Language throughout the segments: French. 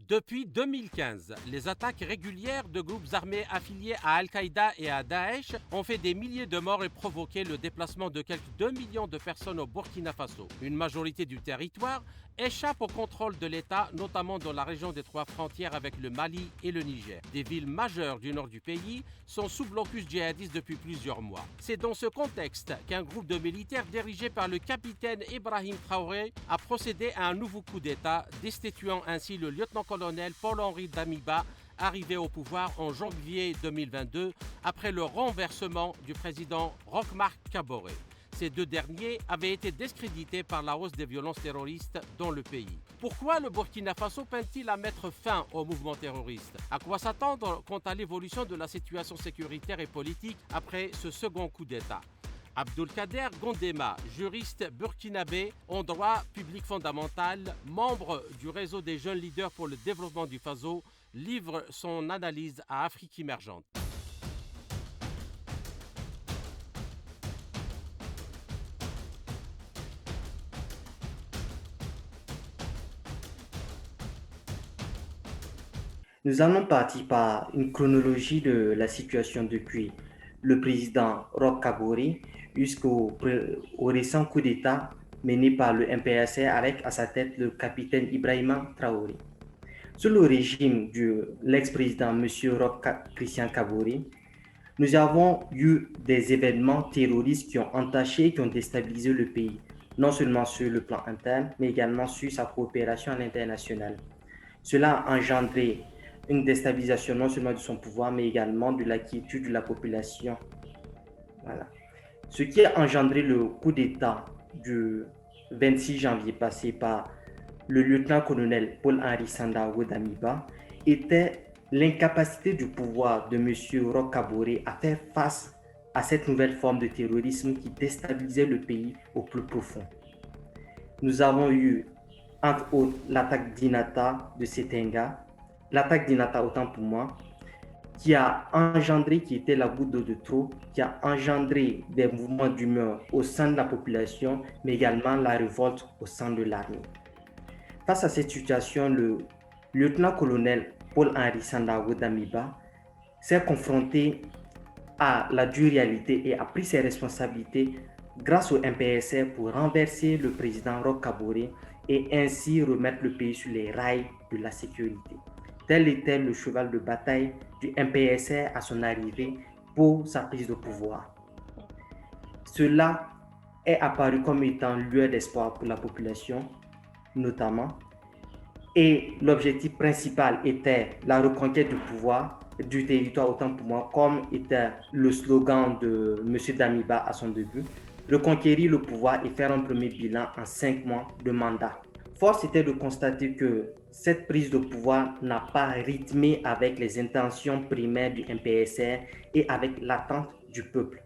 Depuis 2015, les attaques régulières de groupes armés affiliés à Al-Qaïda et à Daesh ont fait des milliers de morts et provoqué le déplacement de quelques 2 millions de personnes au Burkina Faso. Une majorité du territoire échappe au contrôle de l'État, notamment dans la région des trois frontières avec le Mali et le Niger. Des villes majeures du nord du pays sont sous blocus djihadiste depuis plusieurs mois. C'est dans ce contexte qu'un groupe de militaires dirigé par le capitaine Ibrahim Traoré a procédé à un nouveau coup d'État, destituant ainsi le lieutenant-colonel Paul-Henri Damiba, arrivé au pouvoir en janvier 2022 après le renversement du président Roch-Marc Kaboré. Ces deux derniers avaient été discrédités par la hausse des violences terroristes dans le pays. Pourquoi le Burkina Faso peine-t-il à mettre fin au mouvement terroriste? À quoi s'attendre quant à l'évolution de la situation sécuritaire et politique après ce second coup d'État? Abdulkader Gondema, juriste burkinabé en droit public fondamental, membre du réseau des jeunes leaders pour le développement du Faso, livre son analyse à Afrique émergente. Nous allons partir par une chronologie de la situation depuis le président Roch Kabore au récent coup d'État mené par le MPSR avec à sa tête le capitaine Ibrahima Traoré. Sous le régime de l'ex-président M. Roch Christian Kabore, nous avons eu des événements terroristes qui ont entaché et qui ont déstabilisé le pays, non seulement sur le plan interne, mais également sur sa coopération à l'international. Cela a engendré une déstabilisation non seulement de son pouvoir, mais également de l'inquiétude de la population. Voilà. Ce qui a engendré le coup d'État du 26 janvier passé par le lieutenant-colonel Paul-Henri Sandaogo Damiba était l'incapacité du pouvoir de M. Roch Kabore à faire face à cette nouvelle forme de terrorisme qui déstabilisait le pays au plus profond. Nous avons eu, entre autres, l'attaque d'Inata de Setenga, l'attaque d'Inata, autant pour moi, qui a engendré, qui était la goutte d'eau de trop, qui a engendré des mouvements d'humeur au sein de la population, mais également la révolte au sein de l'armée. Face à cette situation, le lieutenant-colonel Paul-Henri Sandaogo Damiba s'est confronté à la dure réalité et a pris ses responsabilités grâce au MPSR pour renverser le président Roch Kabore et ainsi remettre le pays sur les rails de la sécurité. Tel était le cheval de bataille du MPSR à son arrivée pour sa prise de pouvoir. Cela est apparu comme étant lueur d'espoir pour la population, notamment, et l'objectif principal était la reconquête du pouvoir, du territoire autant pour moi, comme était le slogan de M. Damiba à son début, reconquérir le pouvoir et faire un premier bilan en 5 mois de mandat. Force était de constater que cette prise de pouvoir n'a pas rythmé avec les intentions primaires du MPSR et avec l'attente du peuple.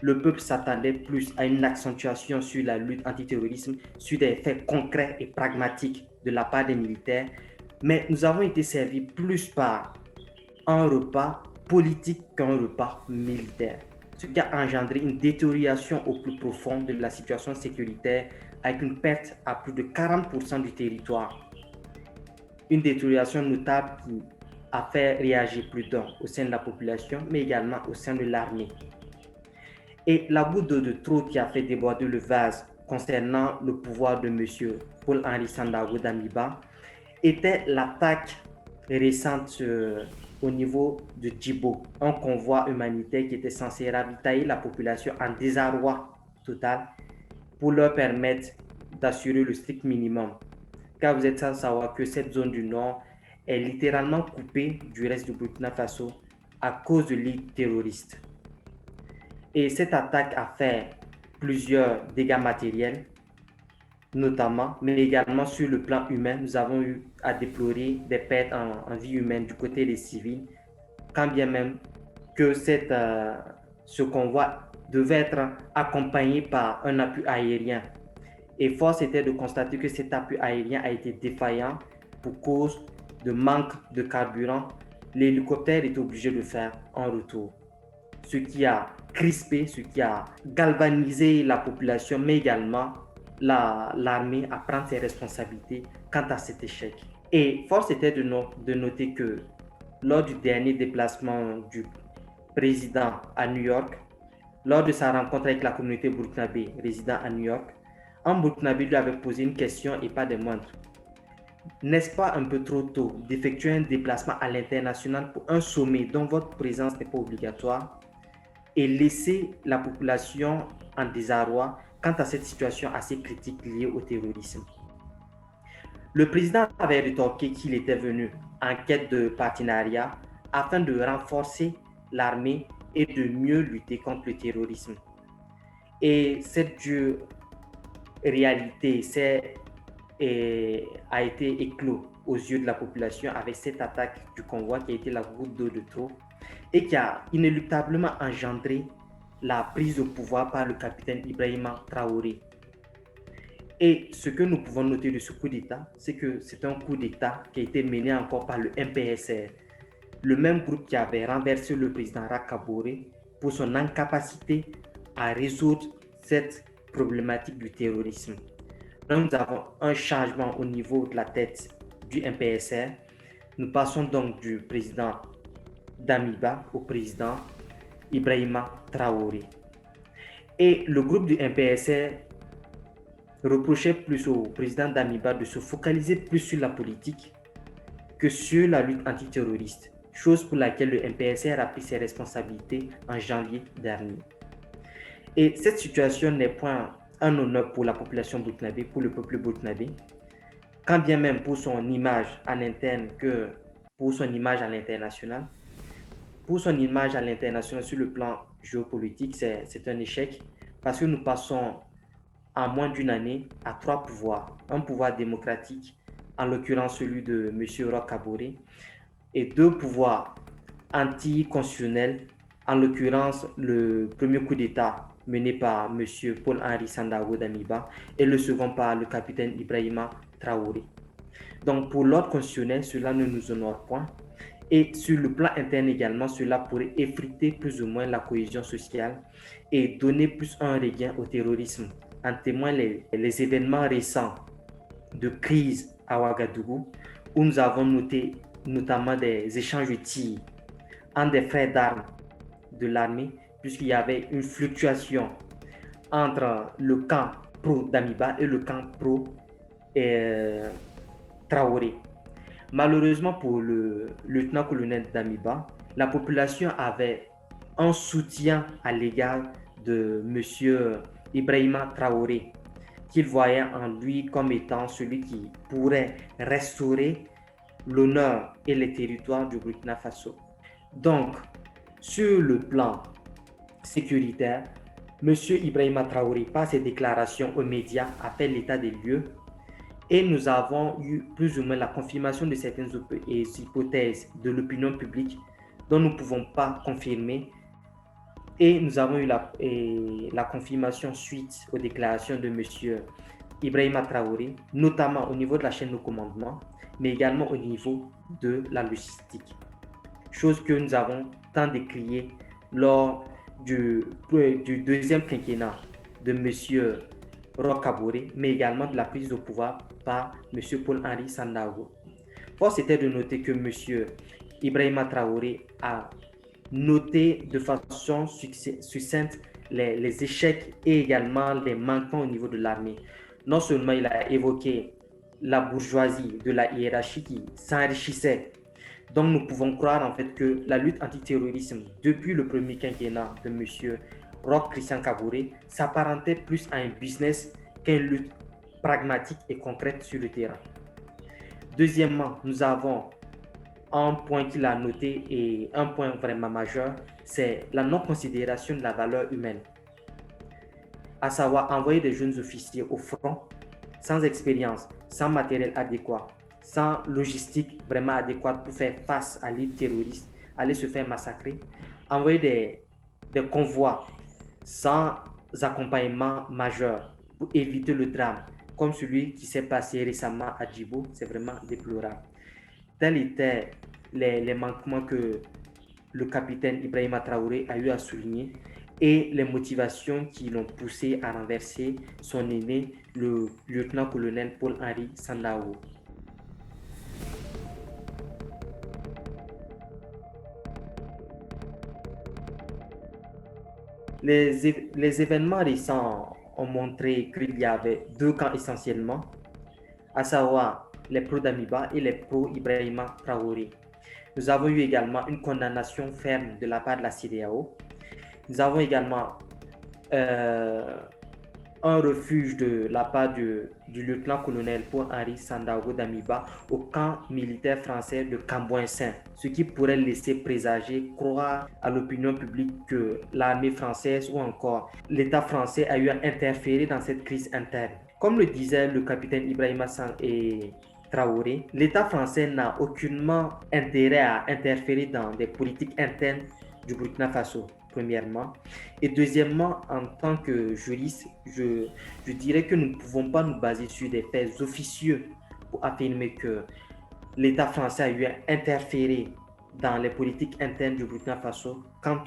Le peuple s'attendait plus à une accentuation sur la lutte antiterrorisme, sur des faits concrets et pragmatiques de la part des militaires, mais nous avons été servis plus par un repas politique qu'un repas militaire, ce qui a engendré une détérioration au plus profond de la situation sécuritaire avec une perte à plus de 40% du territoire. Une détérioration notable qui a fait réagir plus d'un au sein de la population, mais également au sein de l'armée. Et la goutte d'eau de trop qui a fait déborder le vase concernant le pouvoir de M. Paul-Henri Sandaogo Damiba était l'attaque récente au niveau de Djibo, un convoi humanitaire qui était censé ravitailler la population en désarroi total pour leur permettre d'assurer le strict minimum. Car vous êtes sans savoir que cette zone du nord est littéralement coupée du reste du Burkina Faso à cause de l'île terroriste. Et cette attaque a fait plusieurs dégâts matériels, notamment, mais également sur le plan humain. Nous avons eu à déplorer des pertes en vie humaine du côté des civils, quand bien même que ce convoi devait être accompagné par un appui aérien. Et force était de constater que cet appui aérien a été défaillant pour cause de manque de carburant. L'hélicoptère est obligé de faire un retour, ce qui a crispé, ce qui a galvanisé la population, mais également l'armée à prendre ses responsabilités quant à cet échec. Et force était de noter que lors du dernier déplacement du président à New York, lors de sa rencontre avec la communauté burkinabé résidant à New York, un Burkinabé lui avait posé une question et pas des moindres. N'est-ce pas un peu trop tôt d'effectuer un déplacement à l'international pour un sommet dont votre présence n'est pas obligatoire et laisser la population en désarroi quant à cette situation assez critique liée au terrorisme? Le président avait rétorqué qu'il était venu en quête de partenariat afin de renforcer l'armée et de mieux lutter contre le terrorisme. Et cette dure réalité a été éclos aux yeux de la population avec cette attaque du convoi qui a été la goutte d'eau de trop et qui a inéluctablement engendré la prise de pouvoir par le capitaine Ibrahima Traoré. Et ce que nous pouvons noter de ce coup d'État, c'est que c'est un coup d'État qui a été mené encore par le MPSR, le même groupe qui avait renversé le président Roch Kaboré pour son incapacité à résoudre cette problématique du terrorisme. Donc, nous avons un changement au niveau de la tête du MPSR. Nous passons donc du président Damiba au président Ibrahima Traoré. Et le groupe du MPSR reprochait plus au président Damiba de se focaliser plus sur la politique que sur la lutte antiterroriste, chose pour laquelle le MPSR a pris ses responsabilités en janvier dernier. Et cette situation n'est point un honneur pour la population burkinabé, pour le peuple burkinabé, quand bien même pour son image en interne que pour son image à l'international. Pour son image à l'international sur le plan géopolitique, c'est un échec parce que nous passons en moins d'une année à trois pouvoirs. Un pouvoir démocratique, en l'occurrence celui de M. Roch Kaboré, et deux pouvoirs anticonstitutionnels, en l'occurrence le premier coup d'État mené par M. Paul-Henri Sandaogo Damiba et le second par le capitaine Ibrahima Traoré. Donc pour l'ordre constitutionnel, cela ne nous honore point. Et sur le plan interne également, cela pourrait effriter plus ou moins la cohésion sociale et donner plus un regain au terrorisme. En témoignent les événements récents de crise à Ouagadougou, où nous avons noté notamment des échanges de tirs entre des frères d'armes de l'armée, puisqu'il y avait une fluctuation entre le camp pro-Damiba et le camp pro-Traoré. Malheureusement pour le lieutenant-colonel Damiba, la population avait un soutien à l'égard de M. Ibrahima Traoré, qu'il voyait en lui comme étant celui qui pourrait restaurer l'honneur et les territoires du Burkina Faso. Donc, sur le plan sécuritaire, M. Ibrahima Traoré, par ses déclarations aux médias, a fait l'état des lieux et nous avons eu plus ou moins la confirmation de certaines hypothèses de l'opinion publique dont nous ne pouvons pas confirmer. Et nous avons eu la confirmation suite aux déclarations de M. Ibrahima Traoré, notamment au niveau de la chaîne de commandement, mais également au niveau de la logistique. Chose que nous avons tant décriée lors du deuxième quinquennat de M. Roch Kaboré, mais également de la prise de pouvoir par M. Paul-Henri Sandaogo. Force était de noter que M. Ibrahima Traoré a noté de façon succincte les échecs et également les manquements au niveau de l'armée. Non seulement il a évoqué la bourgeoisie de la hiérarchie qui s'enrichissait. Donc nous pouvons croire en fait que la lutte antiterrorisme depuis le premier quinquennat de M. Roch Christian Kaboré s'apparentait plus à un business qu'à une lutte pragmatique et concrète sur le terrain. Deuxièmement, nous avons un point qu'il a noté et un point vraiment majeur, c'est la non-considération de la valeur humaine. À savoir envoyer des jeunes officiers au front sans expérience, sans matériel adéquat, sans logistique vraiment adéquate pour faire face à l'île terroriste, aller se faire massacrer, envoyer des convois sans accompagnement majeur pour éviter le drame, comme celui qui s'est passé récemment à Djibo, c'est vraiment déplorable. Tels étaient les manquements que le capitaine Ibrahima Traoré a eu à souligner et les motivations qui l'ont poussé à renverser son aîné, le lieutenant-colonel Paul-Henri Sandaogo. Les événements récents ont montré qu'il y avait deux camps essentiellement, à savoir les pro-Damiba et les pro-Ibrahima Traoré. Nous avons eu également une condamnation ferme de la part de la CEDEAO. Nous avons également euh, un refuge de la part du lieutenant-colonel Paul-Henri Sandaogo Damiba au camp militaire français de Cambouin-Saint, ce qui pourrait laisser présager, croire à l'opinion publique que l'armée française ou encore l'État français a eu à interférer dans cette crise interne. Comme le disait le capitaine Ibrahima Sang et Traoré, l'État français n'a aucunement intérêt à interférer dans des politiques internes du Burkina Faso, premièrement. Et deuxièmement, en tant que juriste, je dirais que nous ne pouvons pas nous baser sur des faits officieux pour affirmer que l'État français a eu à interférer dans les politiques internes du Burkina Faso quant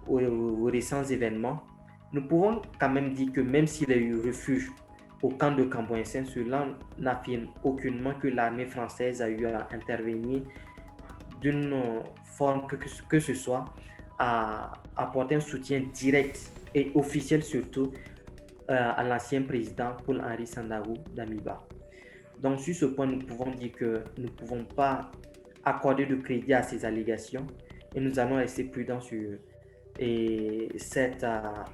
aux récents événements. Nous pouvons quand même dire que même s'il a eu refuge au camp de Cambouin-Saint, cela n'affirme aucunement que l'armée française a eu à intervenir d'une forme que ce soit à apporter un soutien direct et officiel surtout à l'ancien président Paul-Henri Sandaogo Damiba. Donc sur ce point, nous pouvons dire que nous ne pouvons pas accorder de crédit à ces allégations et nous allons rester prudents sur cette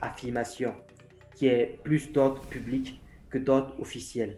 affirmation qui est plus d'ordre public que d'ordre officiel.